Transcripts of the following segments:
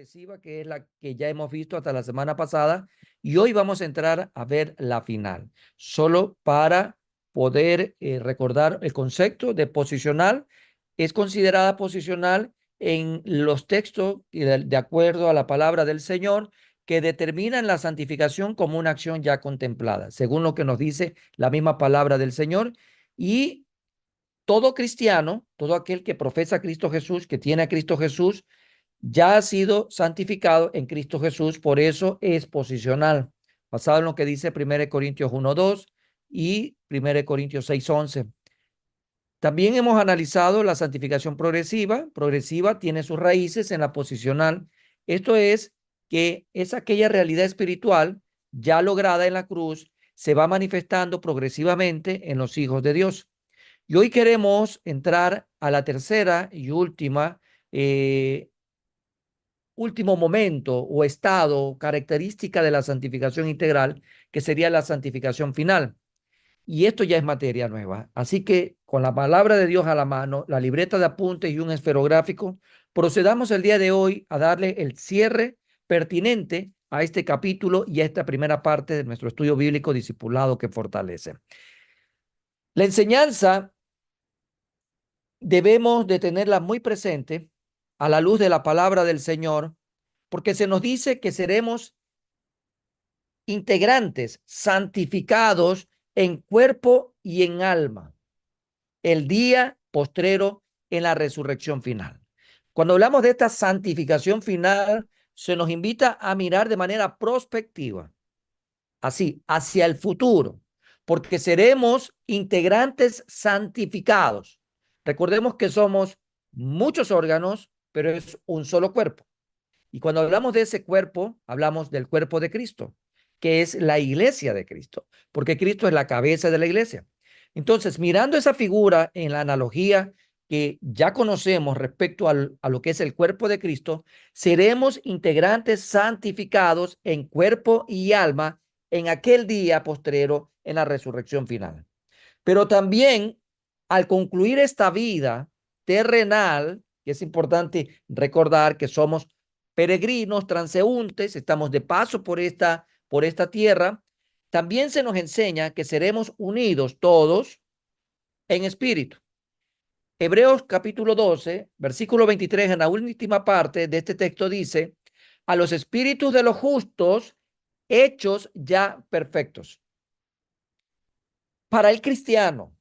progresiva, que es la que ya hemos visto hasta la semana pasada, y hoy vamos a entrar a ver la final, solo para poder recordar el concepto de posicional. Es considerada posicional en los textos y de acuerdo a la palabra del Señor, que determinan la santificación como una acción ya contemplada, según lo que nos dice la misma palabra del Señor. Y todo cristiano, todo aquel que profesa a Cristo Jesús, que tiene a Cristo Jesús, ya ha sido santificado en Cristo Jesús, por eso es posicional, basado en lo que dice 1 Corintios 1:2 y 1 Corintios 6:11. También hemos analizado la santificación progresiva. Progresiva tiene sus raíces en la posicional. Esto es que es aquella realidad espiritual ya lograda en la cruz, se va manifestando progresivamente en los hijos de Dios. Y hoy queremos entrar a la tercera y último momento o estado, característica de la santificación integral, que sería la santificación final. Y esto ya es materia nueva. Así que con la palabra de Dios a la mano, la libreta de apuntes y un esferográfico, procedamos el día de hoy a darle el cierre pertinente a este capítulo y a esta primera parte de nuestro estudio bíblico discipulado que fortalece. La enseñanza debemos de tenerla muy presente a la luz de la palabra del Señor, porque se nos dice que seremos integrantes, santificados en cuerpo y en alma, el día postrero en la resurrección final. Cuando hablamos de esta santificación final, se nos invita a mirar de manera prospectiva, así, hacia el futuro, porque seremos integrantes santificados. Recordemos que somos muchos órganos, pero es un solo cuerpo. Y cuando hablamos de ese cuerpo, hablamos del cuerpo de Cristo, que es la iglesia de Cristo, porque Cristo es la cabeza de la iglesia. Entonces, mirando esa figura en la analogía que ya conocemos respecto a lo que es el cuerpo de Cristo, seremos integrantes santificados en cuerpo y alma en aquel día postrero en la resurrección final. Pero también al concluir esta vida terrenal, que es importante recordar que somos peregrinos, transeúntes, estamos de paso por esta tierra, también se nos enseña que seremos unidos todos en espíritu. Hebreos capítulo 12, versículo 23, en la última parte de este texto dice, a los espíritus de los justos hechos ya perfectos. Para el cristiano,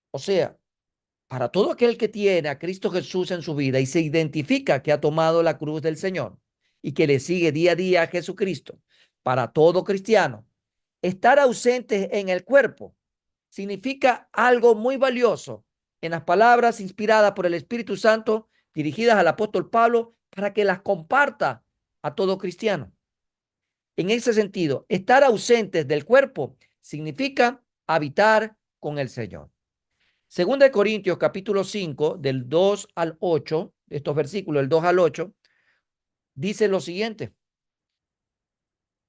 o sea, para todo aquel que tiene a Cristo Jesús en su vida y se identifica que ha tomado la cruz del Señor y que le sigue día a día a Jesucristo, para todo cristiano, estar ausente en el cuerpo significa algo muy valioso en las palabras inspiradas por el Espíritu Santo dirigidas al apóstol Pablo para que las comparta a todo cristiano. En ese sentido, estar ausentes del cuerpo significa habitar con el Señor. Segunda de Corintios capítulo 5 del 2 al 8, estos versículos del 2 al 8, dice lo siguiente.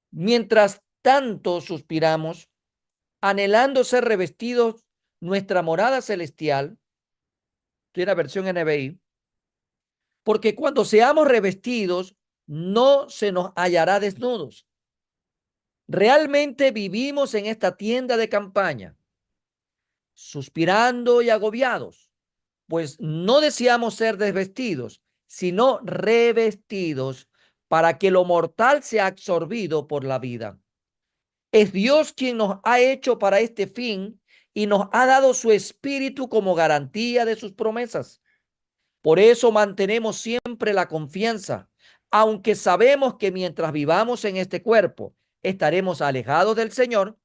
Mientras tanto suspiramos, anhelando ser revestidos nuestra morada celestial, tiene la versión NBI, porque cuando seamos revestidos no se nos hallará desnudos. Realmente vivimos en esta tienda de campaña, suspirando y agobiados, pues no deseamos ser desvestidos, sino revestidos para que lo mortal sea absorbido por la vida. Es Dios quien nos ha hecho para este fin y nos ha dado su espíritu como garantía de sus promesas. Por eso mantenemos siempre la confianza, aunque sabemos que mientras vivamos en este cuerpo estaremos alejados del Señor,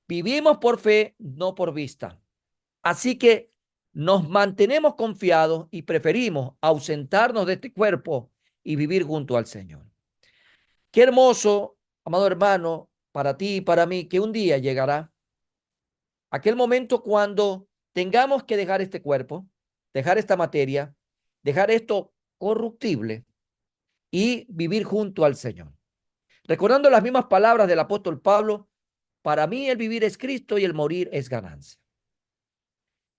vivimos por fe, no por vista. Así que nos mantenemos confiados y preferimos ausentarnos de este cuerpo y vivir junto al Señor. Qué hermoso, amado hermano, para ti y para mí, que un día llegará aquel momento cuando tengamos que dejar este cuerpo, dejar esta materia, dejar esto corruptible y vivir junto al Señor. Recordando las mismas palabras del apóstol Pablo, para mí el vivir es Cristo y el morir es ganancia.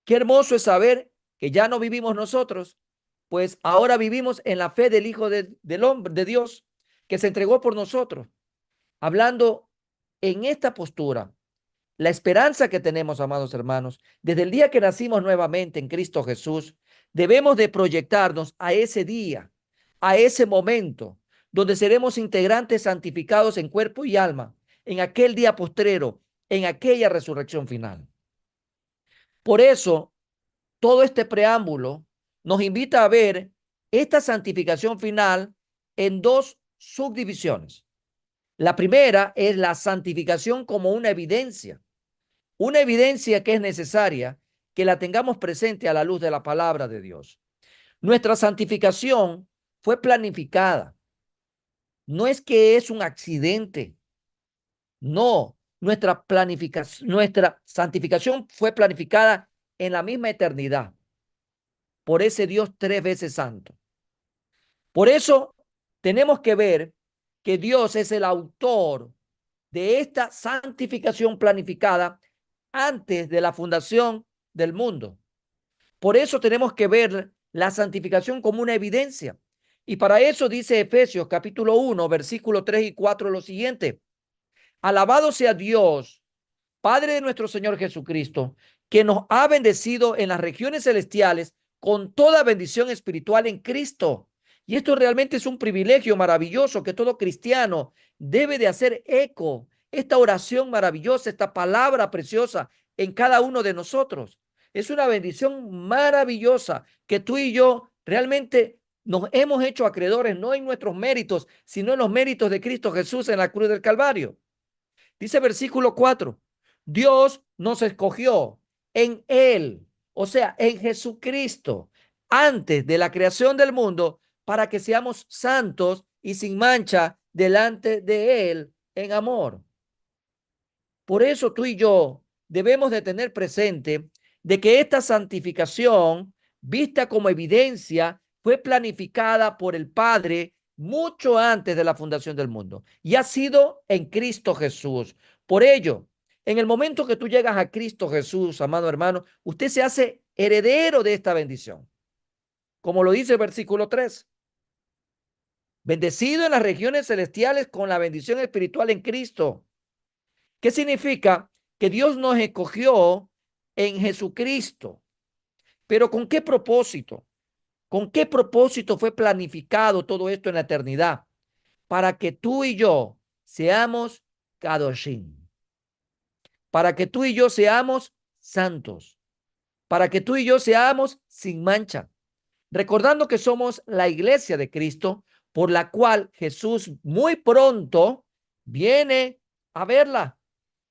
Qué hermoso es saber que ya no vivimos nosotros, pues ahora vivimos en la fe del Hijo del Hombre, de Dios, que se entregó por nosotros. Hablando en esta postura, la esperanza que tenemos, amados hermanos, desde el día que nacimos nuevamente en Cristo Jesús, debemos de proyectarnos a ese día, a ese momento, donde seremos integrantes santificados en cuerpo y alma, en aquel día postrero, en aquella resurrección final. Por eso, todo este preámbulo nos invita a ver esta santificación final en dos subdivisiones. La primera es la santificación como una evidencia que es necesaria que la tengamos presente a la luz de la palabra de Dios. Nuestra santificación fue planificada. No es que es un accidente. No, nuestra santificación fue planificada en la misma eternidad por ese Dios tres veces santo. Por eso tenemos que ver que Dios es el autor de esta santificación planificada antes de la fundación del mundo. Por eso tenemos que ver la santificación como una evidencia. Y para eso dice Efesios capítulo 1, versículo 3 y 4 lo siguiente: alabado sea Dios, Padre de nuestro Señor Jesucristo, que nos ha bendecido en las regiones celestiales con toda bendición espiritual en Cristo. Y esto realmente es un privilegio maravilloso que todo cristiano debe de hacer eco. Esta oración maravillosa, esta palabra preciosa en cada uno de nosotros. Es una bendición maravillosa que tú y yo realmente nos hemos hecho acreedores, no en nuestros méritos, sino en los méritos de Cristo Jesús en la cruz del Calvario. Dice versículo 4, Dios nos escogió en Él, o sea, en Jesucristo, antes de la creación del mundo, para que seamos santos y sin mancha delante de Él en amor. Por eso tú y yo debemos de tener presente de que esta santificación, vista como evidencia, fue planificada por el Padre mucho antes de la fundación del mundo y ha sido en Cristo Jesús. Por ello, en el momento que tú llegas a Cristo Jesús, amado hermano, usted se hace heredero de esta bendición. Como lo dice el versículo 3. Bendecido en las regiones celestiales con la bendición espiritual en Cristo. ¿Qué significa? Que Dios nos escogió en Jesucristo. Pero ¿con qué propósito? ¿Con qué propósito fue planificado todo esto en la eternidad? Para que tú y yo seamos kadoshim. Para que tú y yo seamos santos. Para que tú y yo seamos sin mancha. Recordando que somos la iglesia de Cristo, por la cual Jesús muy pronto viene a verla.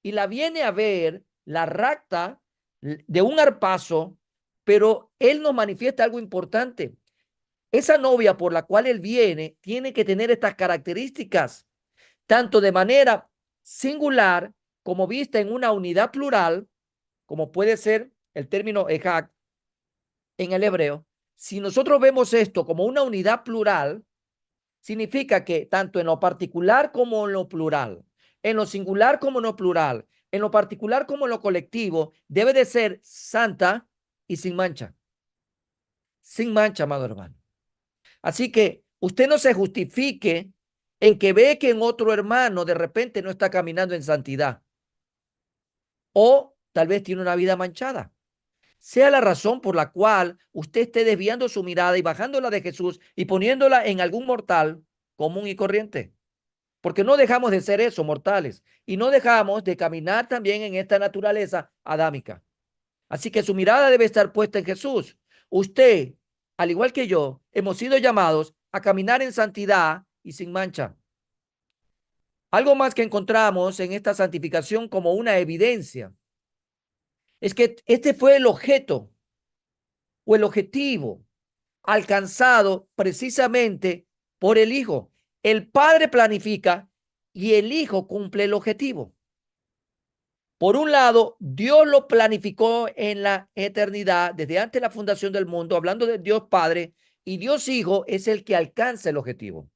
Y la viene a ver, la rapta de un arpazo, pero él nos manifiesta algo importante. Esa novia por la cual él viene tiene que tener estas características, tanto de manera singular como vista en una unidad plural, como puede ser el término ejag en el hebreo. Si nosotros vemos esto como una unidad plural, significa que tanto en lo particular como en lo plural, en lo singular como en lo plural, en lo particular como en lo colectivo, debe de ser santa y sin mancha. Sin mancha, amado hermano. Así que usted no se justifique en que ve que en otro hermano de repente no está caminando en santidad o tal vez tiene una vida manchada. Sea la razón por la cual usted esté desviando su mirada y bajándola de Jesús y poniéndola en algún mortal común y corriente. Porque no dejamos de ser eso, mortales, y no dejamos de caminar también en esta naturaleza adámica. Así que su mirada debe estar puesta en Jesús. Usted, al igual que yo, hemos sido llamados a caminar en santidad y sin mancha. Algo más que encontramos en esta santificación como una evidencia es que este fue el objeto o el objetivo alcanzado precisamente por el Hijo. El Padre planifica y el Hijo cumple el objetivo. Por un lado, Dios lo planificó en la eternidad, desde antes de la fundación del mundo, hablando de Dios Padre, y Dios Hijo es el que alcanza el objetivo.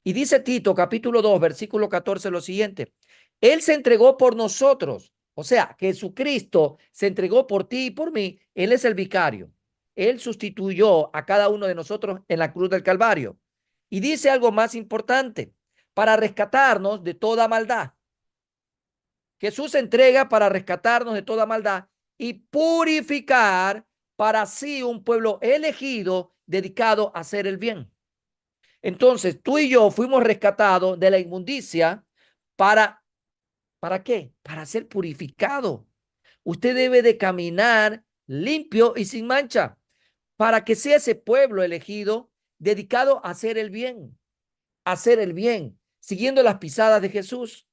Y dice Tito, capítulo 2, versículo 14, lo siguiente: Él se entregó por nosotros, o sea, Jesucristo se entregó por ti y por mí, Él es el vicario. Él sustituyó a cada uno de nosotros en la cruz del Calvario. Y dice algo más importante, para rescatarnos de toda maldad. Jesús se entrega para rescatarnos de toda maldad y purificar para sí un pueblo elegido dedicado a hacer el bien. Entonces, tú y yo fuimos rescatados de la inmundicia ¿para qué? Para ser purificado. Usted debe de caminar limpio y sin mancha para que sea ese pueblo elegido dedicado a hacer el bien, siguiendo las pisadas de Jesús.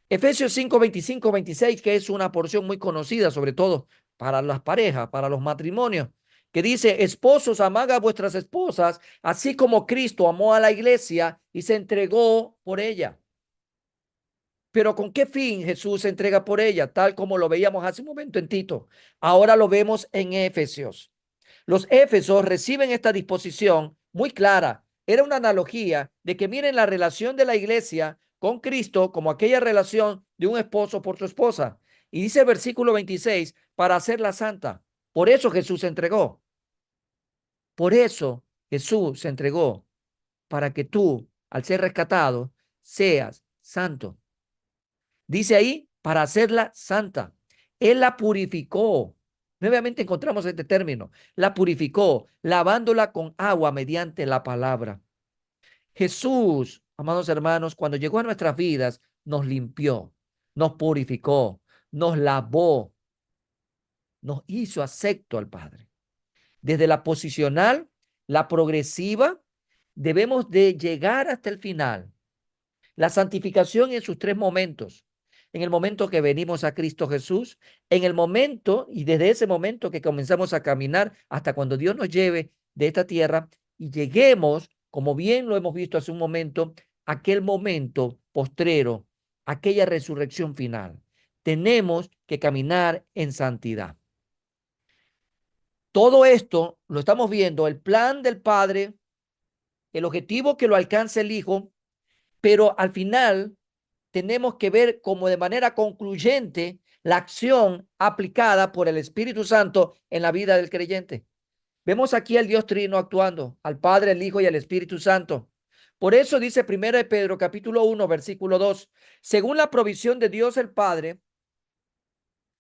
Efesios 5, 25, 26, que es una porción muy conocida, sobre todo para las parejas, para los matrimonios, que dice: esposos, amad a vuestras esposas, así como Cristo amó a la iglesia y se entregó por ella. Pero ¿con qué fin Jesús se entrega por ella? Tal como lo veíamos hace un momento en Tito. Ahora lo vemos en Efesios. Los Éfesos reciben esta disposición muy clara. Era una analogía de que miren la relación de la iglesia con Cristo como aquella relación de un esposo por su esposa. Y dice el versículo 26, para hacerla santa. Por eso Jesús se entregó. Por eso Jesús se entregó, para que tú, al ser rescatado, seas santo. Dice ahí, para hacerla santa. Él la purificó. Nuevamente encontramos este término. La purificó, lavándola con agua mediante la palabra. Jesús, amados hermanos, cuando llegó a nuestras vidas, nos limpió, nos purificó, nos lavó, nos hizo acepto al Padre. Desde la posicional, la progresiva, debemos de llegar hasta el final. La santificación en sus tres momentos: en el momento que venimos a Cristo Jesús, en el momento y desde ese momento que comenzamos a caminar hasta cuando Dios nos lleve de esta tierra y lleguemos, como bien lo hemos visto hace un momento, aquel momento postrero, aquella resurrección final. Tenemos que caminar en santidad. Todo esto lo estamos viendo, el plan del Padre, el objetivo que lo alcance el Hijo, pero al final tenemos que ver como de manera concluyente la acción aplicada por el Espíritu Santo en la vida del creyente. Vemos aquí al Dios Trino actuando, al Padre, el Hijo y el Espíritu Santo. Por eso dice 1 de Pedro capítulo 1 versículo 2, según la provisión de Dios el Padre,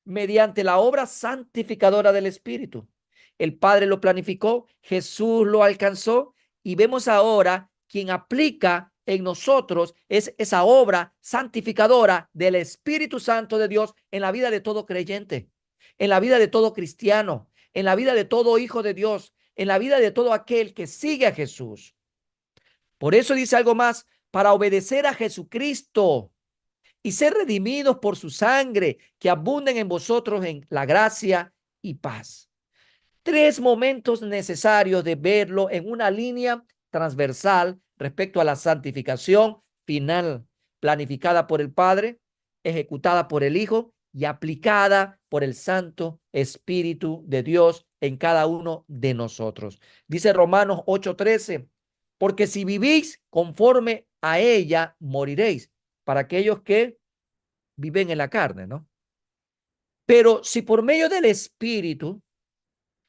mediante la obra santificadora del Espíritu. El Padre lo planificó, Jesús lo alcanzó y vemos ahora quien aplica en nosotros es esa obra santificadora del Espíritu Santo de Dios en la vida de todo creyente, en la vida de todo cristiano, en la vida de todo hijo de Dios, en la vida de todo aquel que sigue a Jesús. Por eso dice algo más, para obedecer a Jesucristo y ser redimidos por su sangre, que abunden en vosotros en la gracia y paz. Tres momentos necesarios de verlo en una línea transversal respecto a la santificación final, planificada por el Padre, ejecutada por el Hijo y aplicada por el Santo Espíritu de Dios en cada uno de nosotros. Dice Romanos 8:13, porque si vivís conforme a ella, moriréis. Para aquellos que viven en la carne, ¿no? Pero si por medio del Espíritu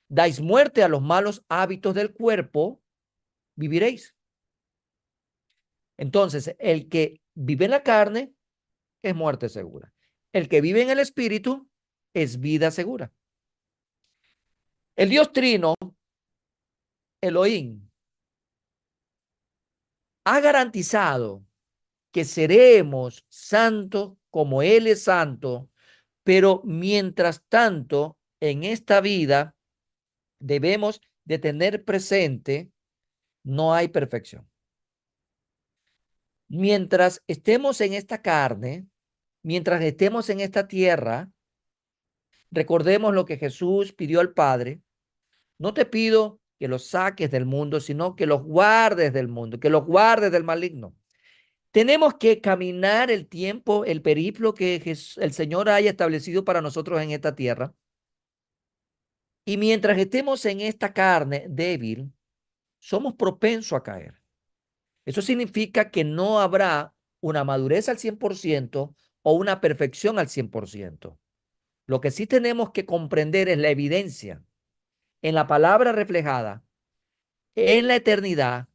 dais muerte a los malos hábitos del cuerpo, viviréis. Entonces, el que vive en la carne es muerte segura. El que vive en el Espíritu es vida segura. El Dios Trino, Elohim, ha garantizado que seremos santos como Él es santo, pero mientras tanto, en esta vida debemos de tener presente, no hay perfección. Mientras estemos en esta carne, mientras estemos en esta tierra, recordemos lo que Jesús pidió al Padre. No te pido que los saques del mundo, sino que los guardes del mundo, que los guardes del maligno. Tenemos que caminar el tiempo, el periplo que el Señor haya establecido para nosotros en esta tierra. Y mientras estemos en esta carne débil, somos propensos a caer. Eso significa que no habrá una madurez al 100% o una perfección al 100%. Lo que sí tenemos que comprender es la evidencia en la palabra reflejada en la eternidad,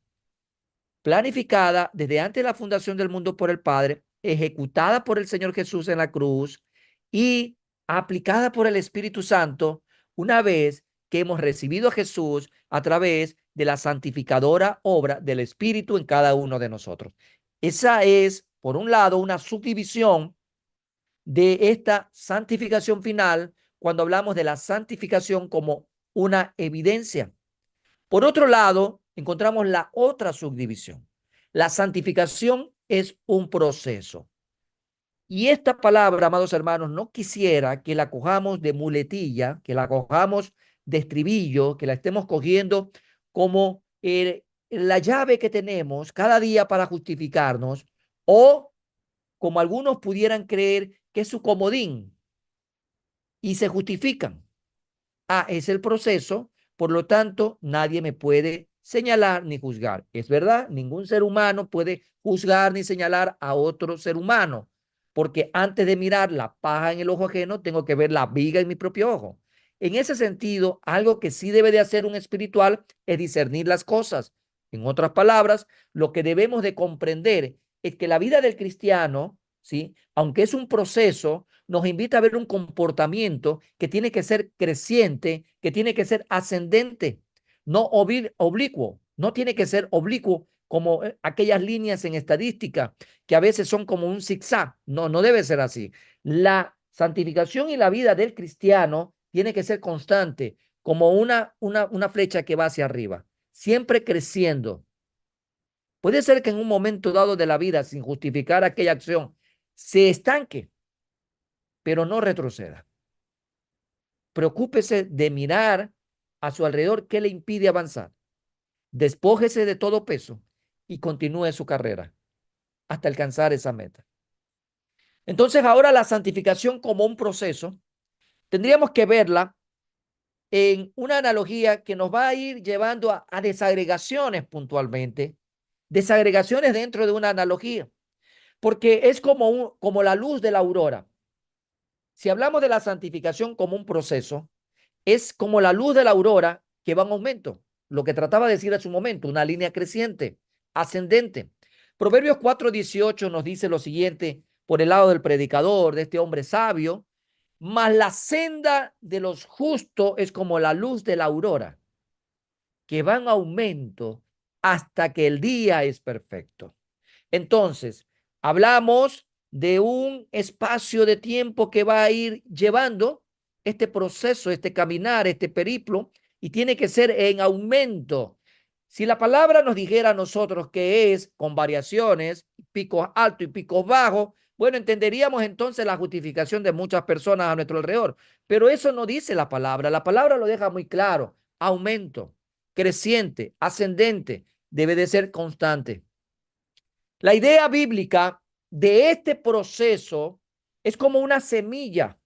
planificada desde antes de la fundación del mundo por el Padre, ejecutada por el Señor Jesús en la cruz y aplicada por el Espíritu Santo una vez que hemos recibido a Jesús a través de la santificadora obra del Espíritu en cada uno de nosotros. Esa es, por un lado, una subdivisión de esta santificación final cuando hablamos de la santificación como una evidencia. Por otro lado, encontramos la otra subdivisión. La santificación es un proceso. Y esta palabra, amados hermanos, no quisiera que la cojamos de muletilla, que la cojamos de estribillo, que la estemos cogiendo como la llave que tenemos cada día para justificarnos, o como algunos pudieran creer que es su comodín y se justifican. Es el proceso, por lo tanto, nadie me puede señalar ni juzgar. Es verdad, ningún ser humano puede juzgar ni señalar a otro ser humano, porque antes de mirar la paja en el ojo ajeno, tengo que ver la viga en mi propio ojo. En ese sentido, algo que sí debe de hacer un espiritual es discernir las cosas. En otras palabras, lo que debemos de comprender es que la vida del cristiano, ¿sí?, aunque es un proceso, nos invita a ver un comportamiento que tiene que ser creciente, que tiene que ser ascendente, no oblicuo, no tiene que ser oblicuo como aquellas líneas en estadística que a veces son como un zigzag. No, no debe ser así. La santificación y la vida del cristiano tiene que ser constante, como una flecha que va hacia arriba, siempre creciendo. Puede ser que en un momento dado de la vida, sin justificar aquella acción, se estanque, pero no retroceda. Preocúpese de mirar a su alrededor qué le impide avanzar. Despójese de todo peso y continúe su carrera hasta alcanzar esa meta. Entonces, ahora la santificación como un proceso, tendríamos que verla en una analogía que nos va a ir llevando a desagregaciones puntualmente, desagregaciones dentro de una analogía, porque es como la luz de la aurora. Si hablamos de la santificación como un proceso, es como la luz de la aurora que va en aumento. Lo que trataba de decir hace un momento, una línea creciente, ascendente. Proverbios 4:18 nos dice lo siguiente por el lado del predicador, de este hombre sabio: mas la senda de los justos es como la luz de la aurora, que va en aumento hasta que el día es perfecto. Entonces, hablamos de un espacio de tiempo que va a ir llevando este proceso, este caminar, este periplo, y tiene que ser en aumento. Si la palabra nos dijera a nosotros que es con variaciones, picos altos y picos bajos, bueno, entenderíamos entonces la justificación de muchas personas a nuestro alrededor. Pero eso no dice la palabra. La palabra lo deja muy claro. Aumento, creciente, ascendente, debe de ser constante. La idea bíblica de este proceso es como una semilla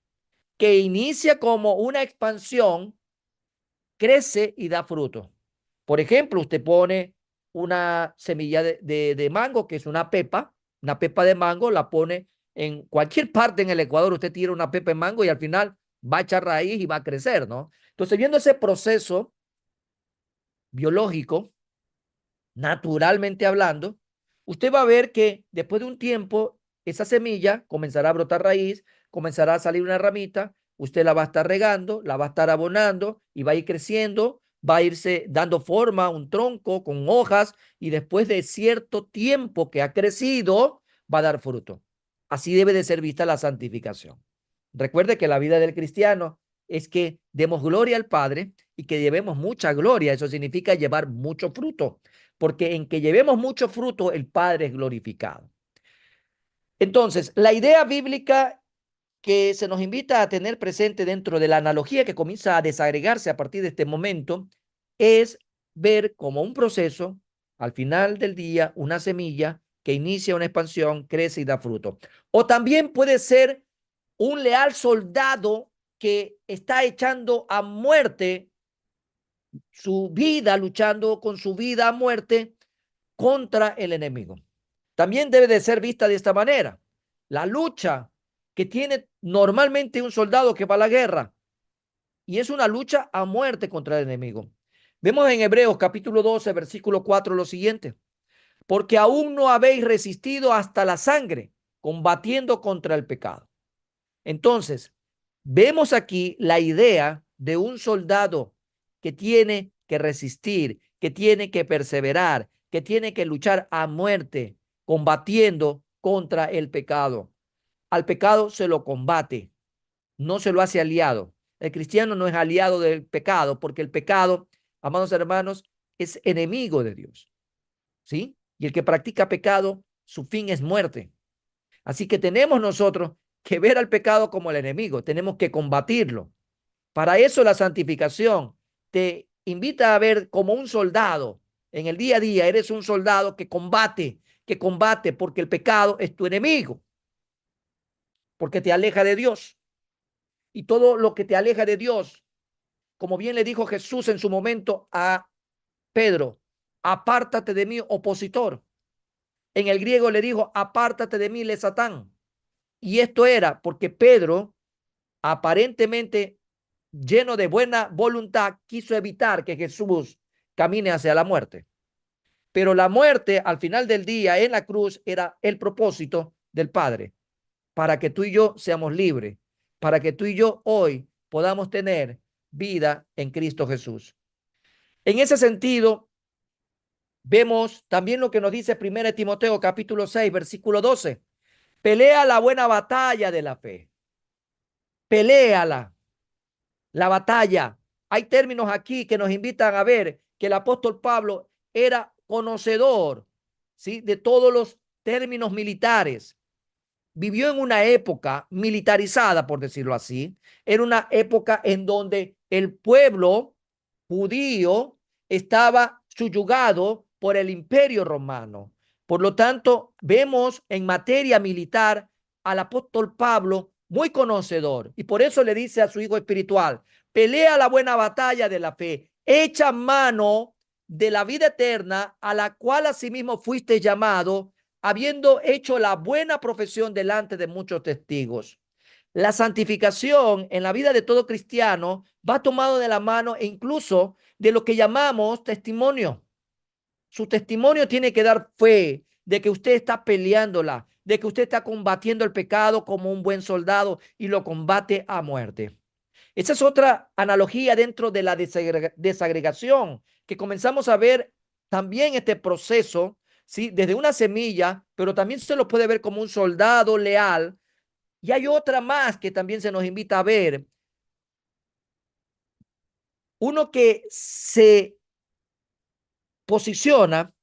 que inicia como una expansión, crece y da fruto. Por ejemplo, usted pone una semilla de mango, que es una pepa de mango, la pone en cualquier parte en el Ecuador, usted tira una pepa de mango y al final va a echar raíz y va a crecer, ¿no? Entonces, viendo ese proceso biológico, naturalmente hablando, usted va a ver que después de un tiempo, esa semilla comenzará a brotar raíz, comenzará a salir una ramita, usted la va a estar regando, la va a estar abonando y va a ir creciendo, va a irse dando forma a un tronco con hojas y después de cierto tiempo que ha crecido, va a dar fruto. Así debe de ser vista la santificación. Recuerde que la vida del cristiano es que demos gloria al Padre y que llevemos mucha gloria. Eso significa llevar mucho fruto, porque en que llevemos mucho fruto, el Padre es glorificado. Entonces, la idea bíblica que se nos invita a tener presente dentro de la analogía que comienza a desagregarse a partir de este momento es ver como un proceso, al final del día, una semilla que inicia una expansión, crece y da fruto. O también puede ser un leal soldado que está echando a muerte su vida, luchando con su vida a muerte contra el enemigo. También debe de ser vista de esta manera. La lucha que tiene normalmente un soldado que va a la guerra y es una lucha a muerte contra el enemigo. Vemos en Hebreos capítulo 12, versículo 4 lo siguiente: porque aún no habéis resistido hasta la sangre, combatiendo contra el pecado. Entonces, vemos aquí la idea de un soldado que tiene que resistir, que tiene que perseverar, que tiene que luchar a muerte, combatiendo contra el pecado. Al pecado se lo combate, no se lo hace aliado. El cristiano no es aliado del pecado, porque el pecado, amados hermanos, es enemigo de Dios, ¿sí? Y el que practica pecado, su fin es muerte. Así que tenemos nosotros que ver al pecado como el enemigo, tenemos que combatirlo. Para eso la santificación te invita a ver como un soldado. En el día a día eres un soldado que combate porque el pecado es tu enemigo, porque te aleja de Dios. Y todo lo que te aleja de Dios, como bien le dijo Jesús en su momento a Pedro, apártate de mí, opositor. En el griego le dijo, apártate de mí, le Satán. Y esto era porque Pedro, aparentemente lleno de buena voluntad, quiso evitar que Jesús camine hacia la muerte. Pero la muerte al final del día en la cruz era el propósito del Padre, para que tú y yo seamos libres, para que tú y yo hoy podamos tener vida en Cristo Jesús. En ese sentido, vemos también lo que nos dice 1 Timoteo capítulo 6, versículo 12. Pelea la buena batalla de la fe. Peléala, la batalla. Hay términos aquí que nos invitan a ver que el apóstol Pablo era conocedor, ¿sí?, de todos los términos militares. Vivió en una época militarizada, por decirlo así. Era una época en donde el pueblo judío estaba subyugado por el imperio romano. Por lo tanto, vemos en materia militar al apóstol Pablo muy conocedor, y por eso le dice a su hijo espiritual: pelea la buena batalla de la fe, echa mano de la vida eterna, a la cual asimismo fuiste llamado, habiendo hecho la buena profesión delante de muchos testigos. La santificación en la vida de todo cristiano va tomado de la mano e incluso de lo que llamamos testimonio. Su testimonio tiene que dar fe de que usted está peleándola, de que usted está combatiendo el pecado como un buen soldado y lo combate a muerte. Esa es otra analogía dentro de la desagregación, que comenzamos a ver también este proceso, ¿sí?, desde una semilla, pero también se lo puede ver como un soldado leal. Y hay otra más que también se nos invita a ver: uno que se posiciona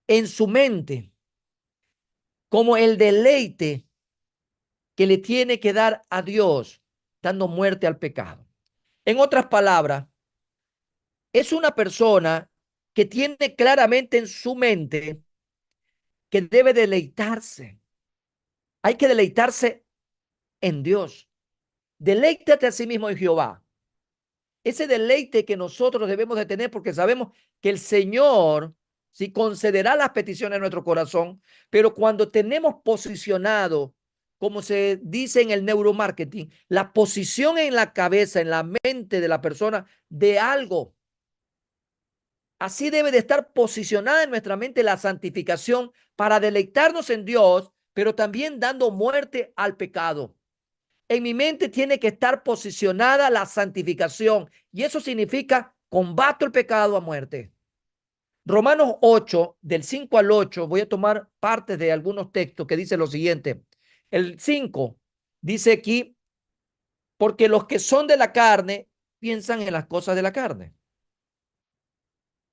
en su mente como el deleite que le tiene que dar a Dios, dando muerte al pecado. En otras palabras, es una persona que tiene claramente en su mente que debe deleitarse. Hay que deleitarse en Dios. Deleítate a sí mismo en Jehová. Ese deleite que nosotros debemos de tener, porque sabemos que el Señor sí concederá las peticiones de nuestro corazón, pero cuando tenemos posicionado, como se dice en el neuromarketing, la posición en la cabeza, en la mente de la persona de algo, así debe de estar posicionada en nuestra mente la santificación, para deleitarnos en Dios, pero también dando muerte al pecado. En mi mente tiene que estar posicionada la santificación, y eso significa combato el pecado a muerte. Romanos 8, del 5 al 8, voy a tomar parte de algunos textos que dice lo siguiente. El 5 dice aquí: porque los que son de la carne piensan en las cosas de la carne.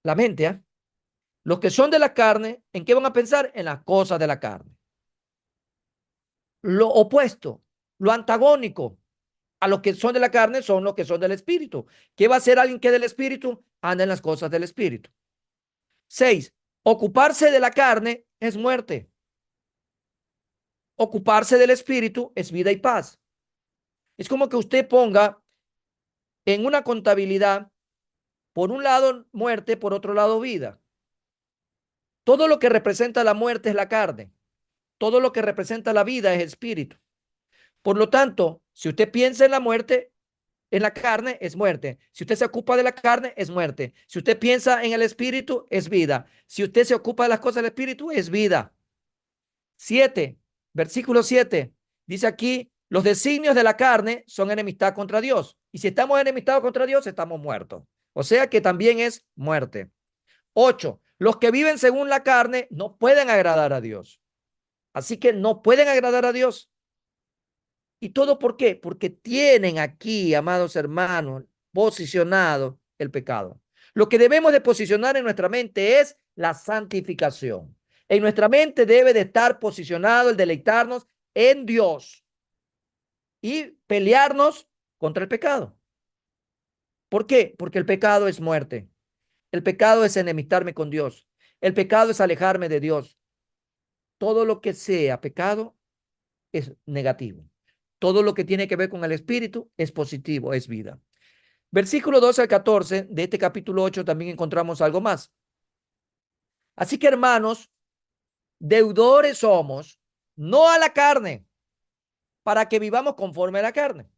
La mente, ¿eh? Los que son de la carne, ¿en qué van a pensar? En las cosas de la carne. Lo opuesto, lo antagónico a los que son de la carne son los que son del espíritu. ¿Qué va a hacer alguien que es del espíritu? Anda en las cosas del espíritu. 6. Ocuparse de la carne es muerte. Ocuparse del espíritu es vida y paz. Es como que usted ponga en una contabilidad, por un lado muerte, por otro lado vida. Todo lo que representa la muerte es la carne. Todo lo que representa la vida es espíritu. Por lo tanto, si usted piensa en la muerte, en la carne, es muerte. Si usted se ocupa de la carne, es muerte. Si usted piensa en el espíritu, es vida. Si usted se ocupa de las cosas del espíritu, es vida. 7, versículo 7, dice aquí, los designios de la carne son enemistad contra Dios. Y si estamos enemistados contra Dios, estamos muertos. O sea que también es muerte. 8, los que viven según la carne no pueden agradar a Dios. Así que no pueden agradar a Dios. ¿Y todo por qué? Porque tienen aquí, amados hermanos, posicionado el pecado. Lo que debemos de posicionar en nuestra mente es la santificación. En nuestra mente debe de estar posicionado el deleitarnos en Dios y pelearnos contra el pecado. ¿Por qué? Porque el pecado es muerte. El pecado es enemistarme con Dios. El pecado es alejarme de Dios. Todo lo que sea pecado es negativo. Todo lo que tiene que ver con el espíritu es positivo, es vida. Versículo 12 al 14 de este capítulo 8 también encontramos algo más. Así que, hermanos, deudores somos, no a la carne, para que vivamos conforme a la carne.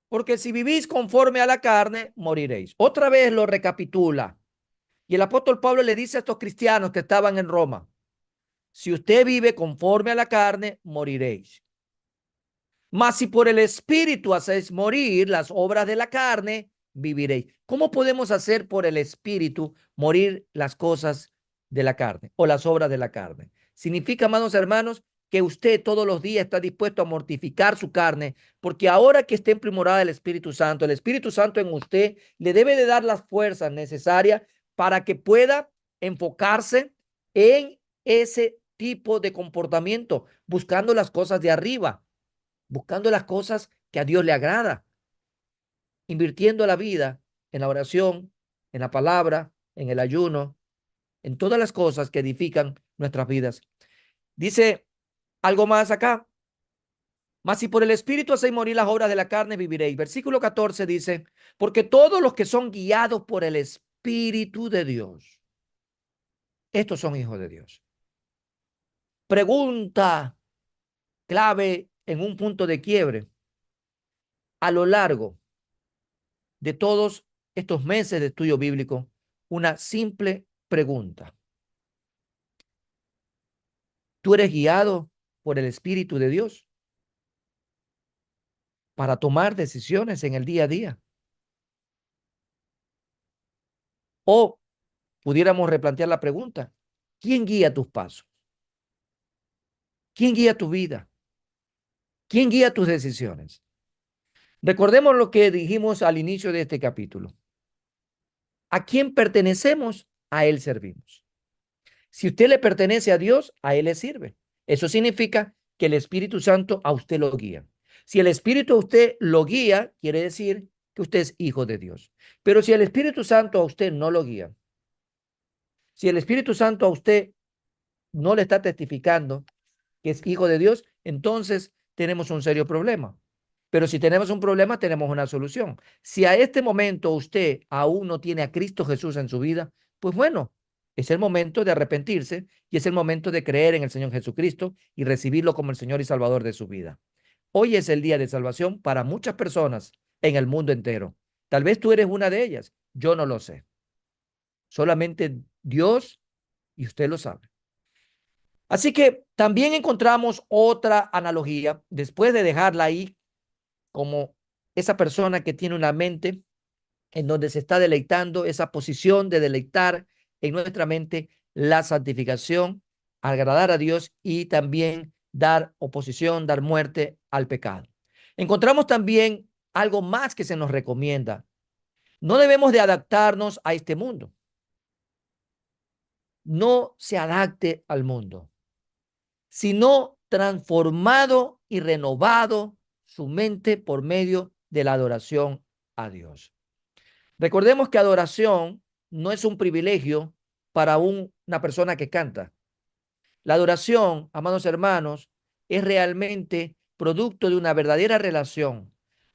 Porque si vivís conforme a la carne, moriréis. Otra vez lo recapitula. Y el apóstol Pablo le dice a estos cristianos que estaban en Roma, si usted vive conforme a la carne, moriréis. Mas si por el Espíritu hacéis morir las obras de la carne, viviréis. ¿Cómo podemos hacer por el Espíritu morir las cosas de la carne o las obras de la carne? Significa, amados hermanos, que usted todos los días está dispuesto a mortificar su carne, porque ahora que está en primorada el Espíritu Santo en usted le debe de dar las fuerzas necesarias para que pueda enfocarse en ese tipo de comportamiento, buscando las cosas de arriba, buscando las cosas que a Dios le agrada, invirtiendo la vida en la oración, en la palabra, en el ayuno, en todas las cosas que edifican nuestras vidas. Dice algo más acá. Mas si por el Espíritu hacéis morir las obras de la carne, viviréis. Versículo 14 dice, porque todos los que son guiados por el Espíritu de Dios, estos son hijos de Dios. Pregunta clave en un punto de quiebre. A lo largo de todos estos meses de estudio bíblico, una simple pregunta. ¿Tú eres guiado por el Espíritu de Dios para tomar decisiones en el día a día? O pudiéramos replantear la pregunta, ¿quién guía tus pasos? ¿Quién guía tu vida? ¿Quién guía tus decisiones? Recordemos lo que dijimos al inicio de este capítulo. ¿A quién pertenecemos? A Él servimos. Si usted le pertenece a Dios, a Él le sirve. Eso significa que el Espíritu Santo a usted lo guía. Si el Espíritu a usted lo guía, quiere decir que usted es hijo de Dios. Pero si el Espíritu Santo a usted no lo guía, si el Espíritu Santo a usted no le está testificando que es hijo de Dios, entonces tenemos un serio problema. Pero si tenemos un problema, tenemos una solución. Si a este momento usted aún no tiene a Cristo Jesús en su vida, pues bueno, es el momento de arrepentirse y es el momento de creer en el Señor Jesucristo y recibirlo como el Señor y Salvador de su vida. Hoy es el día de salvación para muchas personas en el mundo entero. Tal vez tú eres una de ellas, yo no lo sé. Solamente Dios y usted lo sabe. Así que también encontramos otra analogía, después de dejarla ahí como esa persona que tiene una mente en donde se está deleitando, esa posición de deleitar en nuestra mente la santificación, agradar a Dios y también dar oposición, dar muerte al pecado. Encontramos también algo más que se nos recomienda. No debemos de adaptarnos a este mundo. No se adapte al mundo, sino transformado y renovado su mente por medio de la adoración a Dios. Recordemos que adoración no es un privilegio para una persona que canta. La adoración, amados hermanos, es realmente producto de una verdadera relación.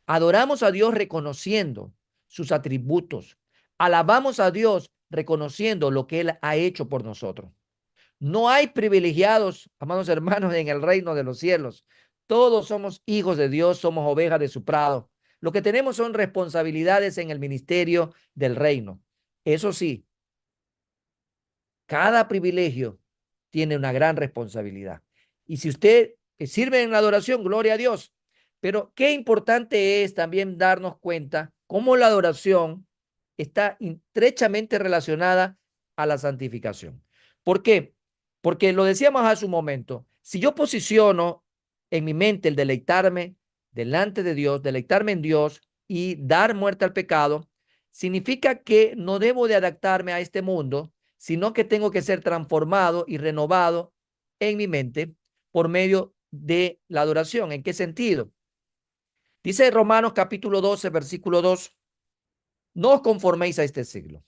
Adoramos a Dios reconociendo sus atributos. Alabamos a Dios reconociendo lo que Él ha hecho por nosotros. No hay privilegiados, amados hermanos, en el reino de los cielos. Todos somos hijos de Dios, somos ovejas de su prado. Lo que tenemos son responsabilidades en el ministerio del reino. Eso sí, cada privilegio tiene una gran responsabilidad. Y si usted sirve en la adoración, gloria a Dios. Pero qué importante es también darnos cuenta cómo la adoración está estrechamente relacionada a la santificación. ¿Por qué? Porque lo decíamos hace un momento, si yo posiciono en mi mente el deleitarme delante de Dios, deleitarme en Dios y dar muerte al pecado, significa que no debo de adaptarme a este mundo, sino que tengo que ser transformado y renovado en mi mente por medio de la adoración. ¿En qué sentido? Dice Romanos capítulo 12, versículo 2, no os conforméis a este siglo.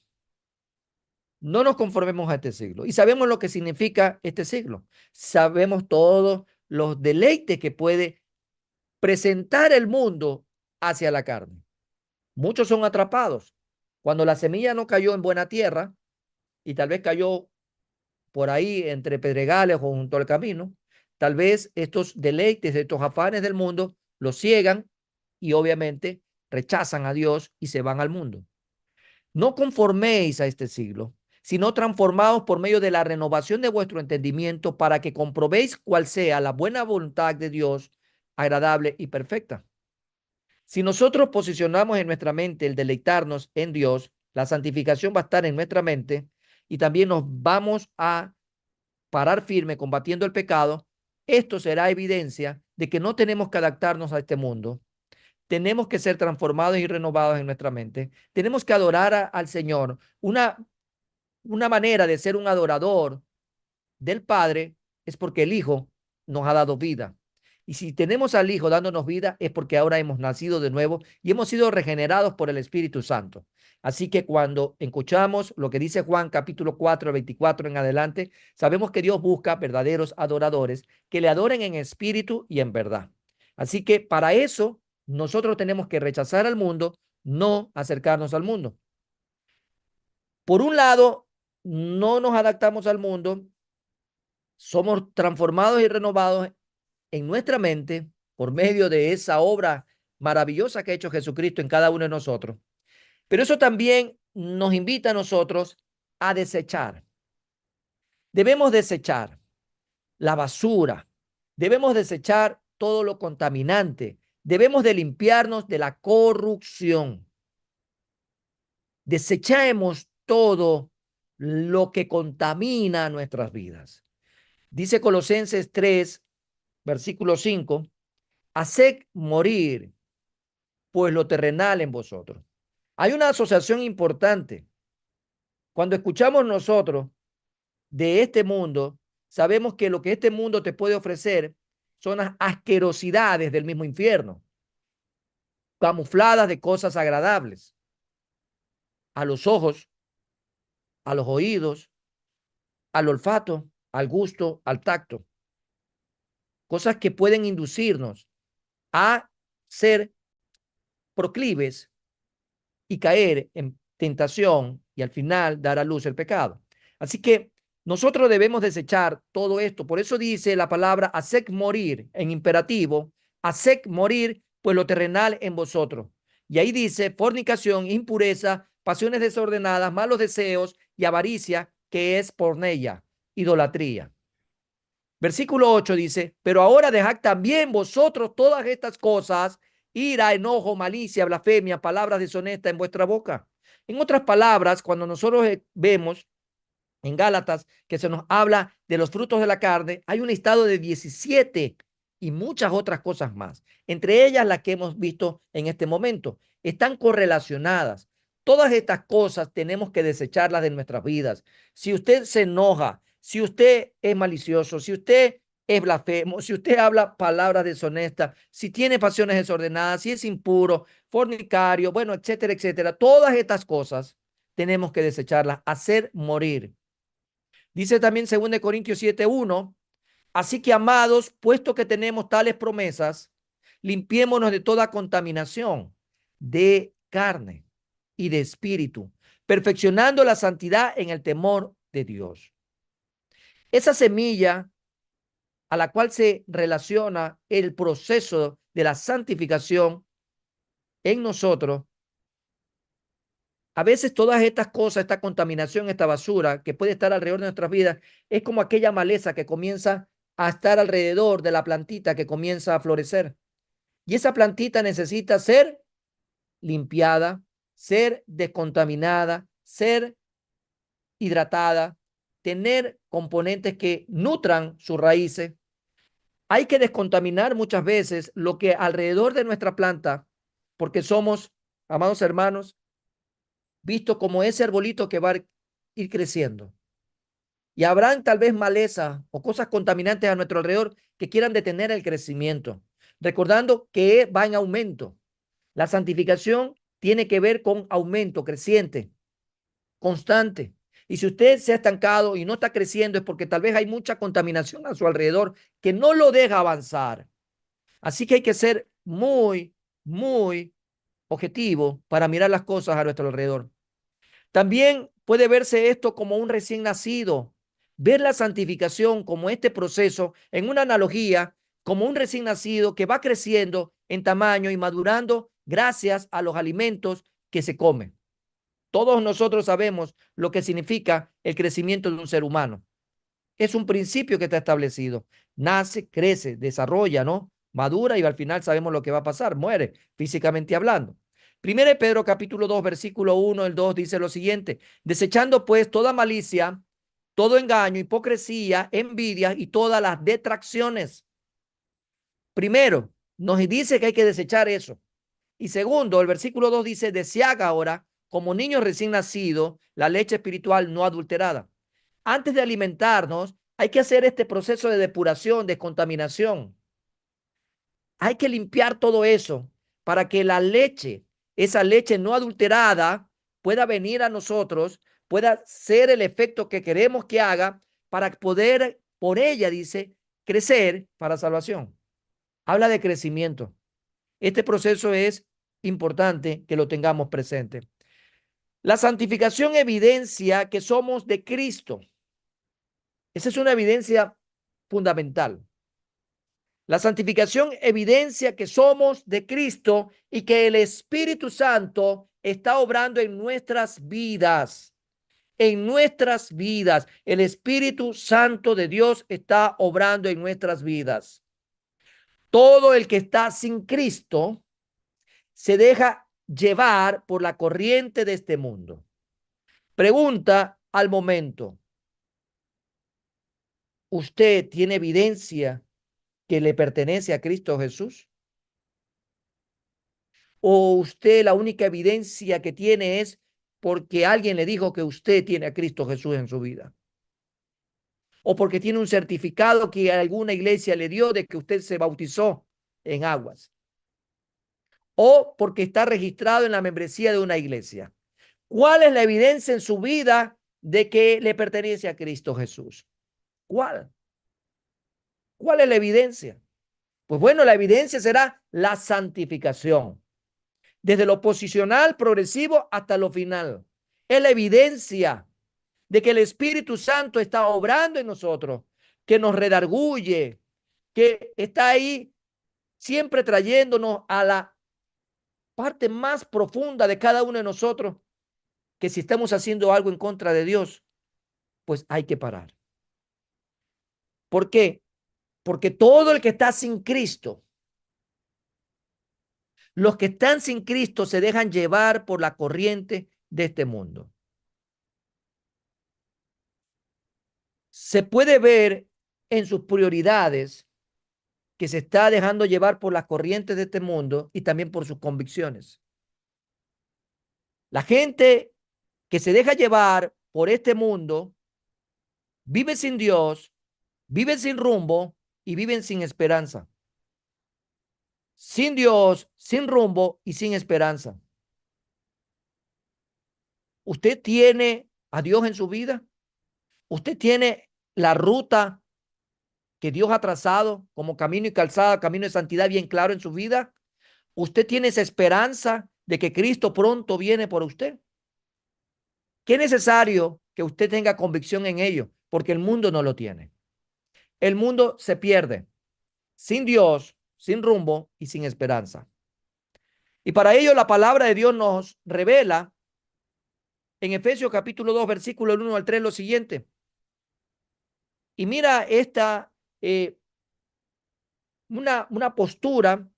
No nos conformemos a este siglo. Y sabemos lo que significa este siglo. Sabemos todos los deleites que puede presentar el mundo hacia la carne. Muchos son atrapados. Cuando la semilla no cayó en buena tierra y tal vez cayó por ahí entre pedregales o junto al camino, tal vez estos deleites, estos afanes del mundo los ciegan y obviamente rechazan a Dios y se van al mundo. No conforméis a este siglo, sino transformaos por medio de la renovación de vuestro entendimiento para que comprobéis cuál sea la buena voluntad de Dios, agradable y perfecta. Si nosotros posicionamos en nuestra mente el deleitarnos en Dios, la santificación va a estar en nuestra mente y también nos vamos a parar firme combatiendo el pecado. Esto será evidencia de que no tenemos que adaptarnos a este mundo. Tenemos que ser transformados y renovados en nuestra mente. Tenemos que adorar al Señor. Una manera de ser un adorador del Padre es porque el Hijo nos ha dado vida. Y si tenemos al Hijo dándonos vida, es porque ahora hemos nacido de nuevo y hemos sido regenerados por el Espíritu Santo. Así que cuando escuchamos lo que dice Juan capítulo 4, 24 en adelante, sabemos que Dios busca verdaderos adoradores que le adoren en espíritu y en verdad. Así que para eso nosotros tenemos que rechazar al mundo, no acercarnos al mundo. Por un lado, no nos adaptamos al mundo, somos transformados y renovados en nuestra mente por medio de esa obra maravillosa que ha hecho Jesucristo en cada uno de nosotros. Pero eso también nos invita a nosotros a desechar. Debemos desechar la basura, debemos desechar todo lo contaminante, debemos de limpiarnos de la corrupción. Desechemos todo lo que contamina nuestras vidas. Dice Colosenses 3, versículo 5, haced morir pues lo terrenal en vosotros. Hay una asociación importante. Cuando escuchamos nosotros de este mundo, sabemos que lo que este mundo te puede ofrecer son las asquerosidades del mismo infierno, camufladas de cosas agradables a los ojos, a los oídos, al olfato, al gusto, al tacto. Cosas que pueden inducirnos a ser proclives y caer en tentación y al final dar a luz el pecado. Así que nosotros debemos desechar todo esto. Por eso dice la palabra haced morir en imperativo, haced morir pues lo terrenal en vosotros. Y ahí dice fornicación, impureza, pasiones desordenadas, malos deseos y avaricia, que es porneia, idolatría. Versículo 8 dice, pero ahora dejad también vosotros todas estas cosas, ira, enojo, malicia, blasfemia, palabras deshonestas en vuestra boca. En otras palabras, cuando nosotros vemos en Gálatas que se nos habla de los frutos de la carne, hay un listado de 17 y muchas otras cosas más. Entre ellas las que hemos visto en este momento. Están correlacionadas. Todas estas cosas tenemos que desecharlas de nuestras vidas. Si usted se enoja, si usted es malicioso, si usted es blasfemo, si usted habla palabras deshonestas, si tiene pasiones desordenadas, si es impuro, fornicario, bueno, etcétera, etcétera, todas estas cosas tenemos que desecharlas, hacer morir. Dice también 2 Corintios 7:1, así que amados, puesto que tenemos tales promesas, limpiémonos de toda contaminación de carne y de espíritu, perfeccionando la santidad en el temor de Dios. Esa semilla a la cual se relaciona el proceso de la santificación en nosotros, a veces todas estas cosas, esta contaminación, esta basura que puede estar alrededor de nuestras vidas, es como aquella maleza que comienza a estar alrededor de la plantita que comienza a florecer. Y esa plantita necesita ser limpiada, ser descontaminada, ser hidratada, tener componentes que nutran sus raíces. Hay que descontaminar muchas veces lo que alrededor de nuestra planta, porque somos, amados hermanos, visto como ese arbolito que va a ir creciendo. Y habrán tal vez maleza o cosas contaminantes a nuestro alrededor que quieran detener el crecimiento, recordando que va en aumento. La santificación tiene que ver con aumento creciente, constante. Y si usted se ha estancado y no está creciendo es porque tal vez hay mucha contaminación a su alrededor que no lo deja avanzar. Así que hay que ser muy, muy objetivo para mirar las cosas a nuestro alrededor. También puede verse esto como un recién nacido, ver la santificación como este proceso en una analogía, como un recién nacido que va creciendo en tamaño y madurando gracias a los alimentos que se comen. Todos nosotros sabemos lo que significa el crecimiento de un ser humano. Es un principio que está establecido. Nace, crece, desarrolla, ¿no? Madura y al final sabemos lo que va a pasar, muere físicamente hablando. Primero de Pedro capítulo 2 versículo 1, el 2 dice lo siguiente: desechando pues toda malicia, todo engaño, hipocresía, envidia y todas las detracciones. Primero, nos dice que hay que desechar eso. Y segundo, el versículo 2 dice: desead ahora, como niños recién nacidos, la leche espiritual no adulterada. Antes de alimentarnos, hay que hacer este proceso de depuración, descontaminación. Hay que limpiar todo eso para que la leche, esa leche no adulterada, pueda venir a nosotros, pueda ser el efecto que queremos que haga para poder, por ella, dice, crecer para salvación. Habla de crecimiento. Este proceso es importante que lo tengamos presente. La santificación evidencia que somos de Cristo. Esa es una evidencia fundamental. La santificación evidencia que somos de Cristo y que el Espíritu Santo está obrando en nuestras vidas. En nuestras vidas. El Espíritu Santo de Dios está obrando en nuestras vidas. Todo el que está sin Cristo se deja llevar por la corriente de este mundo. Pregunta al momento: ¿usted tiene evidencia que le pertenece a Cristo Jesús? ¿O usted la única evidencia que tiene es porque alguien le dijo que usted tiene a Cristo Jesús en su vida? ¿O porque tiene un certificado que alguna iglesia le dio de que usted se bautizó en aguas? ¿O porque está registrado en la membresía de una iglesia? ¿Cuál es la evidencia en su vida de que le pertenece a Cristo Jesús? ¿Cuál? ¿Cuál es la evidencia? Pues bueno, la evidencia será la santificación, desde lo posicional, progresivo, hasta lo final. Es la evidencia de que el Espíritu Santo está obrando en nosotros, que nos redarguye, que está ahí siempre trayéndonos a la parte más profunda de cada uno de nosotros, que si estamos haciendo algo en contra de Dios, pues hay que parar. ¿Por qué? Porque todo el que está sin Cristo, los que están sin Cristo se dejan llevar por la corriente de este mundo. Se puede ver en sus prioridades que se está dejando llevar por las corrientes de este mundo y también por sus convicciones. La gente que se deja llevar por este mundo vive sin Dios, vive sin rumbo y viven sin esperanza. Sin Dios, sin rumbo y sin esperanza. ¿Usted tiene a Dios en su vida? ¿Usted tiene la ruta que Dios ha trazado como camino y calzada, camino de santidad bien claro en su vida? ¿Usted tiene esa esperanza de que Cristo pronto viene por usted? ¿Qué es necesario que usted tenga convicción en ello? Porque el mundo no lo tiene. El mundo se pierde sin Dios, sin rumbo y sin esperanza. Y para ello la palabra de Dios nos revela en Efesios capítulo 2, versículo 1 al 3 lo siguiente. Y mira esta, una postura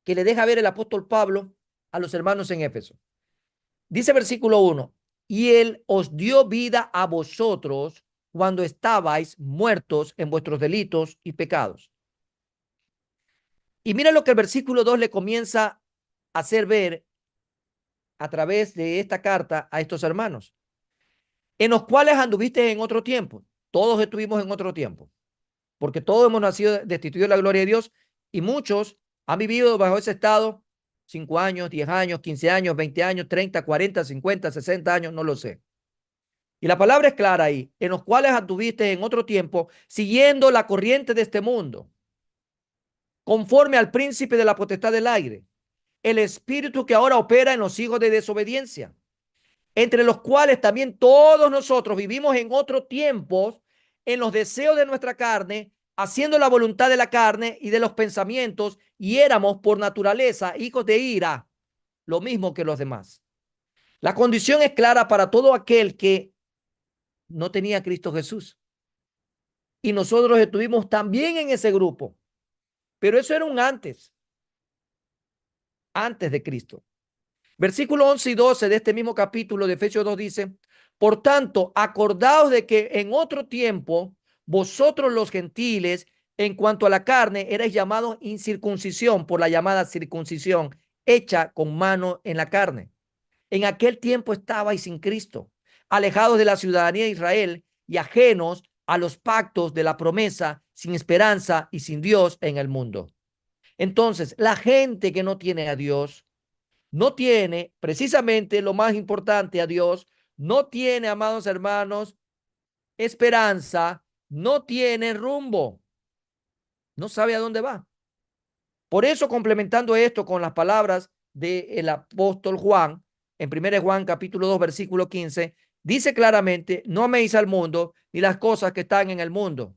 que le deja ver el apóstol Pablo a los hermanos en Éfeso. Dice versículo 1, y él os dio vida a vosotros cuando estabais muertos en vuestros delitos y pecados. Y mira lo que el versículo 2 le comienza a hacer ver a través de esta carta a estos hermanos, en los cuales anduviste en otro tiempo. Todos estuvimos en otro tiempo, porque todos hemos nacido destituidos de la gloria de Dios y muchos han vivido bajo ese estado 5 años, 10 años, 15 años, 20 años, 30, 40, 50, 60 años, no lo sé. Y la palabra es clara ahí, en los cuales anduviste en otro tiempo, siguiendo la corriente de este mundo, conforme al príncipe de la potestad del aire, el espíritu que ahora opera en los hijos de desobediencia, entre los cuales también todos nosotros vivimos en otro tiempo, en los deseos de nuestra carne, haciendo la voluntad de la carne y de los pensamientos, y éramos por naturaleza hijos de ira, lo mismo que los demás. La condición es clara para todo aquel que no tenía a Cristo Jesús. Y nosotros estuvimos también en ese grupo. Pero eso era un antes de Cristo. Versículo 11 y 12 de este mismo capítulo de Efesios 2 dice, por tanto, acordaos de que en otro tiempo vosotros los gentiles, en cuanto a la carne, erais llamados incircuncisión por la llamada circuncisión hecha con mano en la carne. En aquel tiempo estabais sin Cristo, alejados de la ciudadanía de Israel y ajenos a los pactos de la promesa, sin esperanza y sin Dios en el mundo. Entonces, la gente que no tiene a Dios, no tiene precisamente lo más importante a Dios, no tiene, amados hermanos, esperanza, no tiene rumbo, no sabe a dónde va. Por eso, complementando esto con las palabras del apóstol Juan, en 1 Juan capítulo 2, versículo 15, dice claramente, no améis al mundo ni las cosas que están en el mundo.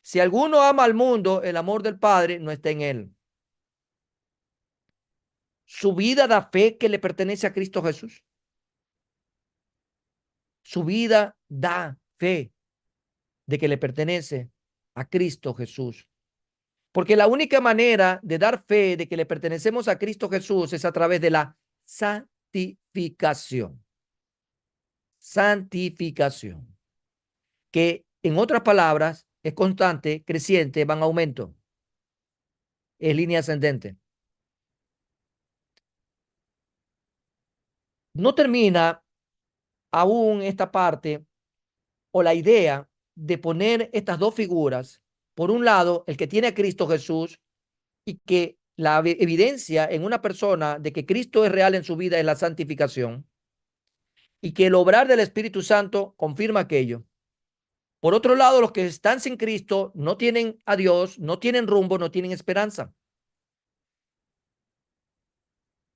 Si alguno ama al mundo, el amor del Padre no está en él. Su vida da fe que le pertenece a Cristo Jesús. Su vida da fe de que le pertenece a Cristo Jesús. Porque la única manera de dar fe de que le pertenecemos a Cristo Jesús es a través de la santificación. Santificación. Que en otras palabras es constante, creciente, va en aumento. Es línea ascendente. No termina aún esta parte o la idea de poner estas dos figuras. Por un lado, el que tiene a Cristo Jesús y que la evidencia en una persona de que Cristo es real en su vida es la santificación y que el obrar del Espíritu Santo confirma aquello. Por otro lado, los que están sin Cristo no tienen a Dios, no tienen rumbo, no tienen esperanza.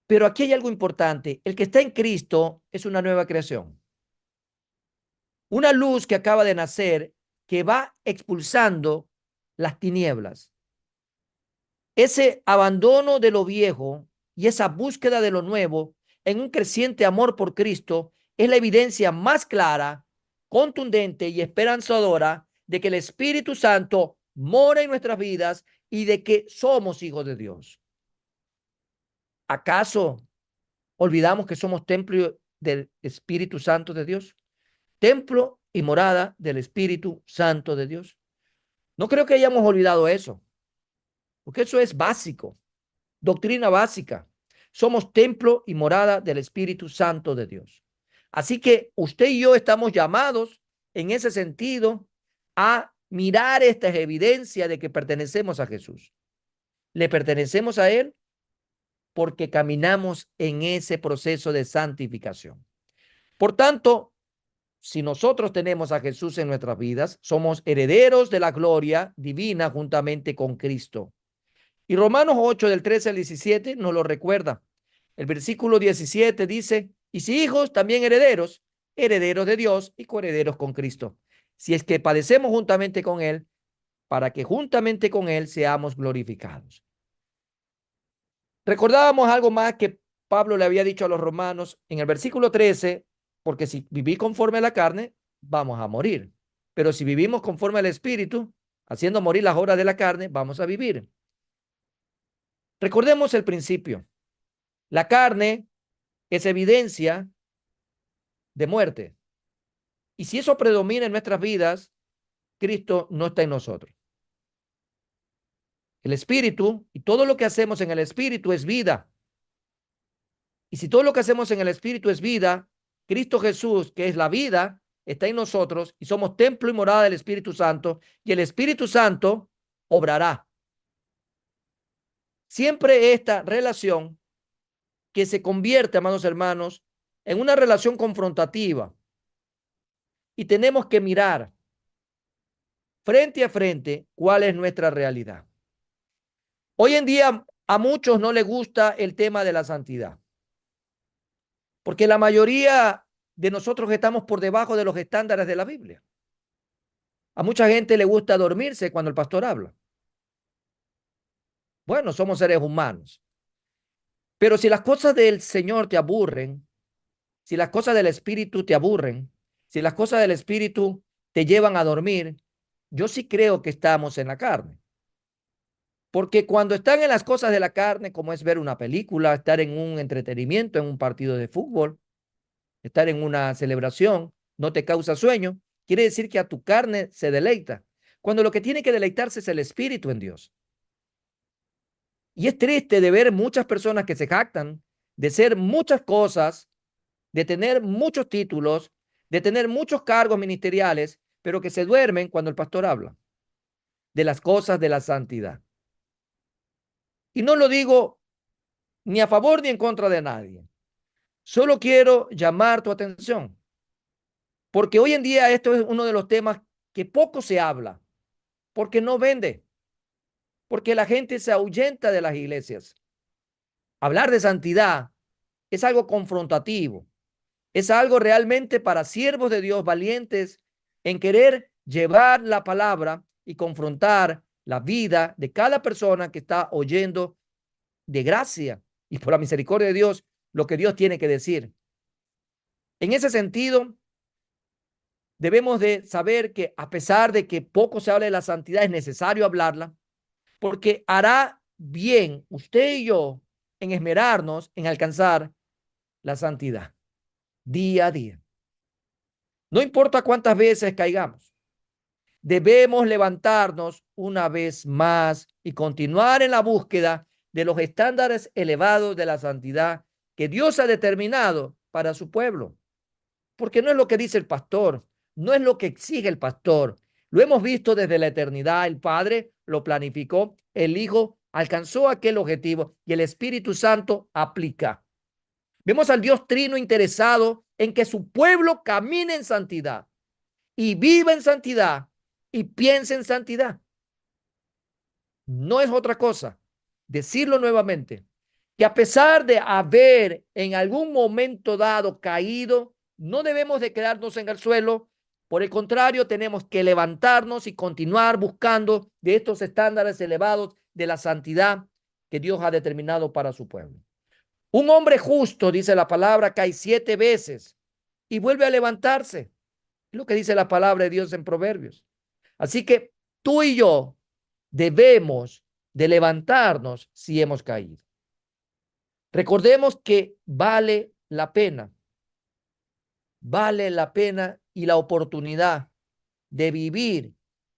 Pero aquí hay algo importante. El que está en Cristo es una nueva creación. Una luz que acaba de nacer que va expulsando las tinieblas. Ese abandono de lo viejo y esa búsqueda de lo nuevo en un creciente amor por Cristo es la evidencia más clara, contundente y esperanzadora de que el Espíritu Santo mora en nuestras vidas y de que somos hijos de Dios. ¿Acaso olvidamos que somos templo del Espíritu Santo de Dios? Templo y morada del Espíritu Santo de Dios. No creo que hayamos olvidado eso, porque eso es básico. Doctrina básica. Somos templo y morada del Espíritu Santo de Dios. Así que usted y yo estamos llamados en ese sentido a mirar esta evidencia de que pertenecemos a Jesús. Le pertenecemos a Él porque caminamos en ese proceso de santificación. Por tanto, si nosotros tenemos a Jesús en nuestras vidas, somos herederos de la gloria divina juntamente con Cristo. Y Romanos 8 del 13 al 17 nos lo recuerda. El versículo 17 dice, y si hijos, también herederos, herederos de Dios y coherederos con Cristo. Si es que padecemos juntamente con Él, para que juntamente con Él seamos glorificados. Recordábamos algo más que Pablo le había dicho a los romanos en el versículo 13, porque si vivís conforme a la carne, vamos a morir. Pero si vivimos conforme al Espíritu, haciendo morir las obras de la carne, vamos a vivir. Recordemos el principio. La carne es evidencia de muerte. Y si eso predomina en nuestras vidas, Cristo no está en nosotros. El Espíritu y todo lo que hacemos en el Espíritu es vida. Y si todo lo que hacemos en el Espíritu es vida, Cristo Jesús, que es la vida, está en nosotros y somos templo y morada del Espíritu Santo, y el Espíritu Santo obrará. Siempre esta relación que se convierte, amados hermanos, en una relación confrontativa. Y tenemos que mirar frente a frente cuál es nuestra realidad. Hoy en día a muchos no les gusta el tema de la santidad, porque la mayoría de nosotros estamos por debajo de los estándares de la Biblia. A mucha gente le gusta dormirse cuando el pastor habla. Bueno, somos seres humanos. Pero si las cosas del Señor te aburren, si las cosas del Espíritu te aburren, si las cosas del Espíritu te llevan a dormir, yo sí creo que estamos en la carne. Porque cuando están en las cosas de la carne, como es ver una película, estar en un entretenimiento, en un partido de fútbol, estar en una celebración, no te causa sueño, quiere decir que a tu carne se deleita. Cuando lo que tiene que deleitarse es el Espíritu en Dios. Y es triste de ver muchas personas que se jactan de ser muchas cosas, de tener muchos títulos, de tener muchos cargos ministeriales, pero que se duermen cuando el pastor habla de las cosas de la santidad. Y no lo digo ni a favor ni en contra de nadie. Solo quiero llamar tu atención, porque hoy en día esto es uno de los temas que poco se habla, porque no vende, porque la gente se ahuyenta de las iglesias. Hablar de santidad es algo confrontativo, es algo realmente para siervos de Dios valientes en querer llevar la palabra y confrontar la vida de cada persona que está oyendo de gracia y por la misericordia de Dios lo que Dios tiene que decir. En ese sentido, debemos de saber que a pesar de que poco se habla de la santidad, es necesario hablarla, porque hará bien usted y yo en esmerarnos en alcanzar la santidad día a día. No importa cuántas veces caigamos, debemos levantarnos una vez más y continuar en la búsqueda de los estándares elevados de la santidad que Dios ha determinado para su pueblo. Porque no es lo que dice el pastor, no es lo que exige el pastor. Lo hemos visto desde la eternidad. El Padre lo planificó, el Hijo alcanzó aquel objetivo y el Espíritu Santo aplica. Vemos al Dios Trino interesado en que su pueblo camine en santidad y viva en santidad y piense en santidad. No es otra cosa decirlo nuevamente, que a pesar de haber en algún momento dado caído, no debemos de quedarnos en el suelo. Por el contrario, tenemos que levantarnos y continuar buscando de estos estándares elevados de la santidad que Dios ha determinado para su pueblo. Un hombre justo, dice la palabra, cae 7 veces y vuelve a levantarse. Es lo que dice la palabra de Dios en Proverbios. Así que tú y yo debemos de levantarnos si hemos caído. Recordemos que vale la pena y la oportunidad de vivir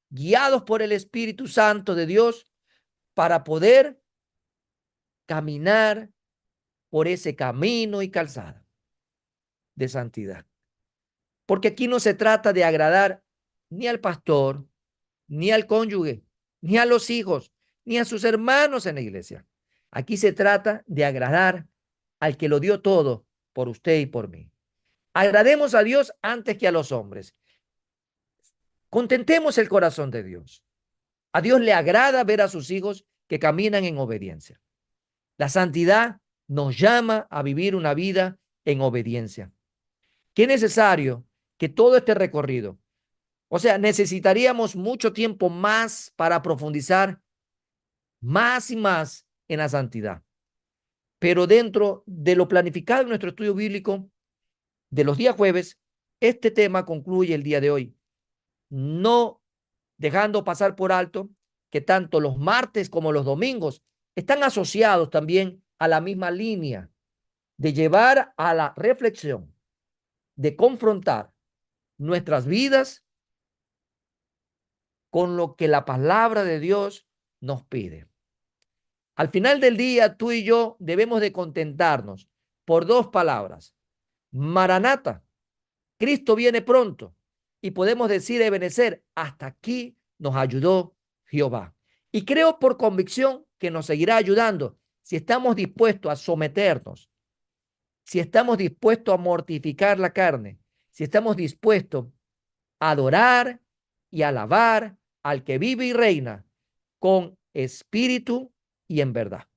guiados por el Espíritu Santo de Dios para poder caminar por ese camino y calzada de santidad. Porque aquí no se trata de agradar ni al pastor, ni al cónyuge, ni a los hijos, ni a sus hermanos en la iglesia. Aquí se trata de agradar al que lo dio todo por usted y por mí. Agrademos a Dios antes que a los hombres. Contentemos el corazón de Dios. A Dios le agrada ver a sus hijos que caminan en obediencia. La santidad nos llama a vivir una vida en obediencia. ¿Qué es necesario? Que todo este recorrido, o sea, necesitaríamos mucho tiempo más para profundizar más y más en la santidad. pero dentro de lo planificado en nuestro estudio bíblico de los días jueves, este tema concluye el día de hoy, no dejando pasar por alto que tanto los martes como los domingos están asociados también a la misma línea de llevar a la reflexión, de confrontar nuestras vidas con lo que la palabra de Dios nos pide. Al final del día, tú y yo debemos de contentarnos por dos palabras: Maranata, Cristo viene pronto. Y podemos decir, Ebenezer, hasta aquí nos ayudó Jehová. Y creo por convicción que nos seguirá ayudando si estamos dispuestos a someternos, si estamos dispuestos a mortificar la carne, si estamos dispuestos a adorar y alabar al que vive y reina con espíritu y en verdad.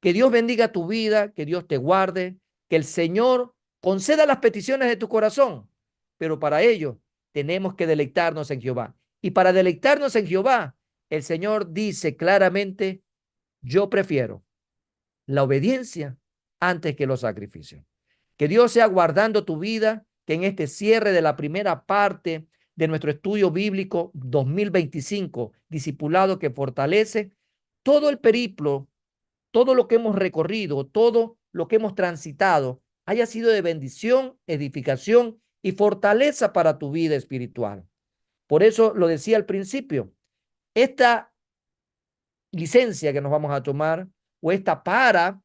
Que Dios bendiga tu vida, que Dios te guarde, que el Señor conceda las peticiones de tu corazón, pero para ello tenemos que deleitarnos en Jehová. Y para deleitarnos en Jehová, el Señor dice claramente: yo prefiero la obediencia antes que los sacrificios. Que Dios sea guardando tu vida, que en este cierre de la primera parte de nuestro estudio bíblico 2025, discipulado que fortalece, todo el periplo, todo lo que hemos recorrido, todo lo que hemos transitado, haya sido de bendición, edificación y fortaleza para tu vida espiritual. Por eso lo decía al principio, esta licencia que nos vamos a tomar, o esta para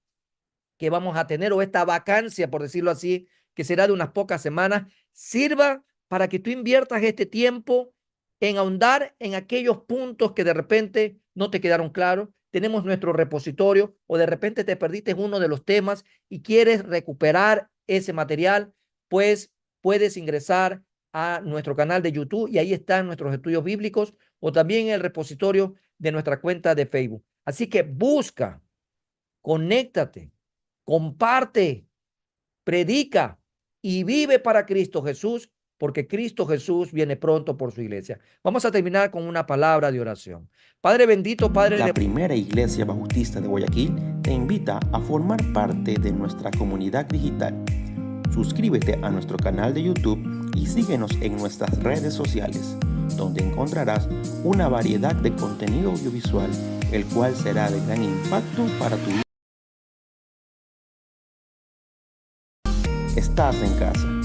que vamos a tener, o esta vacancia, por decirlo así, que será de unas pocas semanas, sirva para que tú inviertas este tiempo en ahondar en aquellos puntos que de repente no te quedaron claros. Tenemos nuestro repositorio, o de repente te perdiste uno de los temas y quieres recuperar ese material, pues puedes ingresar a nuestro canal de YouTube y ahí están nuestros estudios bíblicos, o también el repositorio de nuestra cuenta de Facebook. Así que busca, conéctate, comparte, predica y vive para Cristo Jesús, porque Cristo Jesús viene pronto por su iglesia. Vamos a terminar con una palabra de oración. Padre bendito, Padre La Primera Iglesia Bautista de Guayaquil te invita a formar parte de nuestra comunidad digital. Suscríbete a nuestro canal de YouTube y síguenos en nuestras redes sociales, donde encontrarás una variedad de contenido audiovisual, el cual será de gran impacto para tu vida. Estás en casa.